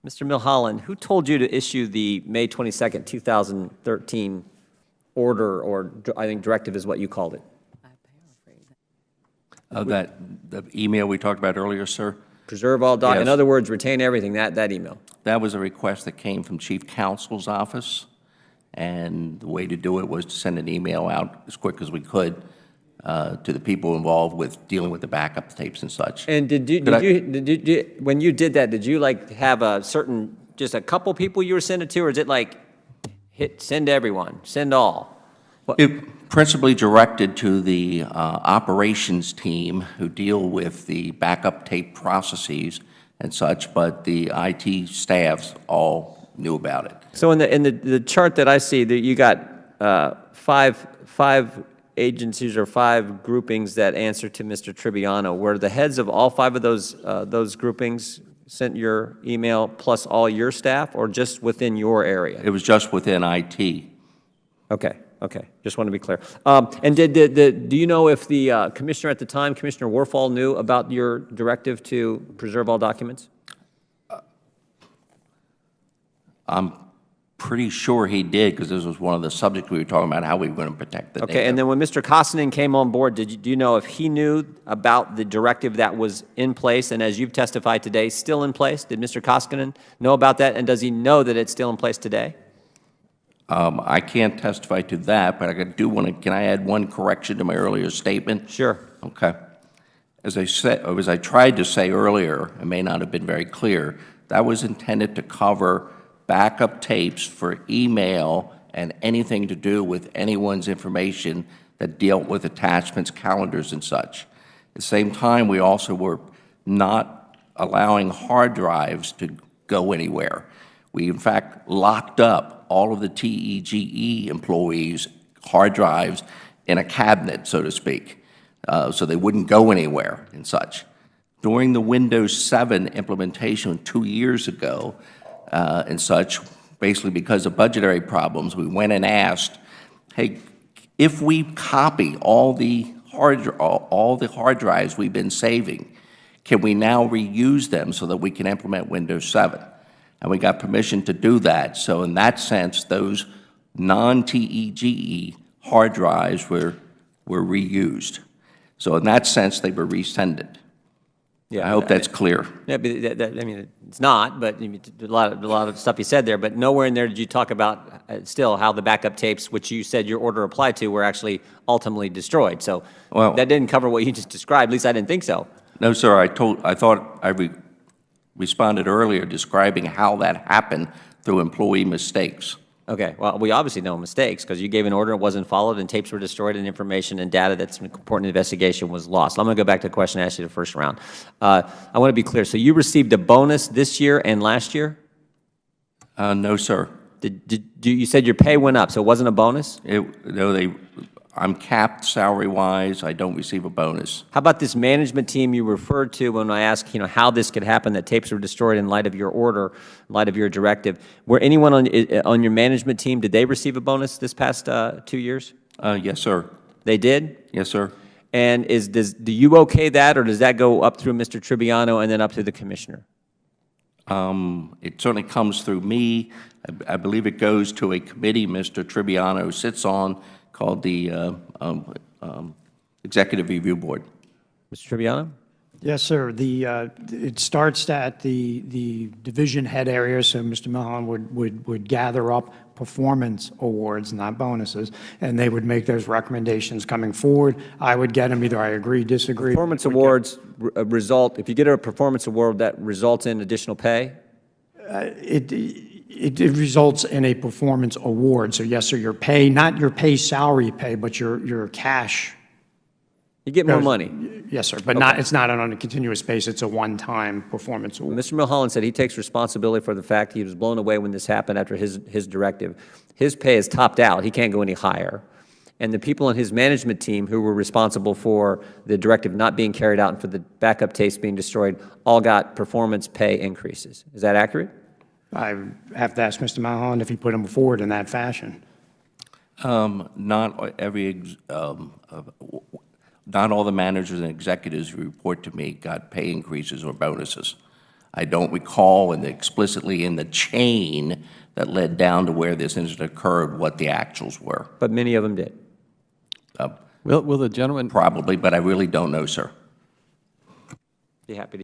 Mr. Milholland, who told you to issue the May 22nd, 2013 order, or I think directive is what you called it? The email we talked about earlier, sir? Preserve all Yes. in other words, retain everything, that email. That was a request that came from Chief Counsel's office, and the way to do it was to send an email out as quick as we could to the people involved with dealing with the backup tapes and such. And did you when you did that, did you like have a certain, just a couple people you were sending it to, or is it like send everyone, send all? What? It principally directed to the operations team who deal with the backup tape processes and such, but the IT staffs all knew about it. So in the chart that I see, that you got five agencies or 5 groupings that answer to Mr. Tribbiano. Were the heads of all 5 of those groupings sent your email plus all your staff, or just within your area? It was just within IT. Okay. Okay, just want to be clear. And do you know if the commissioner at the time, Commissioner Warfall, knew about your directive to preserve all documents? I'm pretty sure he did, because this was one of the subjects we were talking about, how we were going to protect the data. Okay, and then when Mr. Koskinen came on board, do you know if he knew about the directive that was in place, and as you've testified today, still in place? Did Mr. Koskinen know about that, and does he know that it's still in place today? I can't testify to that, but I do want to, can I add one correction to my earlier statement? Sure. Okay. As I said, or as I tried to say earlier, it may not have been very clear, that was intended to cover backup tapes for email and anything to do with anyone's information that dealt with attachments, calendars, and such. At the same time, we also were not allowing hard drives to go anywhere. We, in fact, locked up all of the TEGE employees' hard drives in a cabinet, so to speak, so they wouldn't go anywhere and such. During the Windows 7 implementation 2 years ago and such, basically because of budgetary problems, we went and asked, hey, if we copy all the hard drives we've been saving, can we now reuse them so that we can implement Windows 7? And we got permission to do that. So in that sense, those non-TEGE hard drives were reused. So in that sense, they were resended. Yeah, I hope that's clear. Yeah, but I mean, it's not, but a lot of stuff you said there, but nowhere in there did you talk about still how the backup tapes, which you said your order applied to, were actually ultimately destroyed. So that didn't cover what you just described. At least I didn't think so. No, sir. I thought I responded earlier describing how that happened through employee mistakes. Okay, well, we obviously know mistakes because you gave an order, it wasn't followed, and tapes were destroyed, and information and data that's important in the investigation was lost. I'm going to go back to the question I asked you the first round. I want to be clear. So you received a bonus this year and last year? No, sir. You said your pay went up, so it wasn't a bonus? No, I'm capped salary-wise. I don't receive a bonus. How about this management team you referred to when I asked, how this could happen, that tapes were destroyed in light of your order, in light of your directive? Were anyone on your management team, did they receive a bonus this past 2 years? Yes, sir. They did? Yes, sir. And do you okay that, or does that go up through Mr. Tribbiano and then up through the commissioner? It certainly comes through me. I believe it goes to a committee Mr. Tribbiano sits on, called the Executive Review Board. Mr. Tribbiano? Yes, sir. It starts at the division head area, so Mr. Milholland would gather up performance awards, not bonuses, and they would make those recommendations coming forward. I would get them, either I agree, disagree. Performance awards result, if you get a performance award, that results in additional pay? It results in a performance award. So yes, sir, your pay, not your pay salary pay, but your cash. You get more money. Yes, sir, but it's not on a continuous basis. It's a one-time performance award. Mr. Milholland said he takes responsibility for the fact he was blown away when this happened after his directive. His pay is topped out. He can't go any higher. And the people on his management team who were responsible for the directive not being carried out and for the backup tapes being destroyed all got performance pay increases. Is that accurate? I have to ask Mr. Milholland if he put them forward in that fashion. Not all the managers and executives who report to me got pay increases or bonuses. I don't recall explicitly in the chain that led down to where this incident occurred what the actuals were. But many of them did. Will the gentleman? Probably, but I really don't know, sir. Be happy to.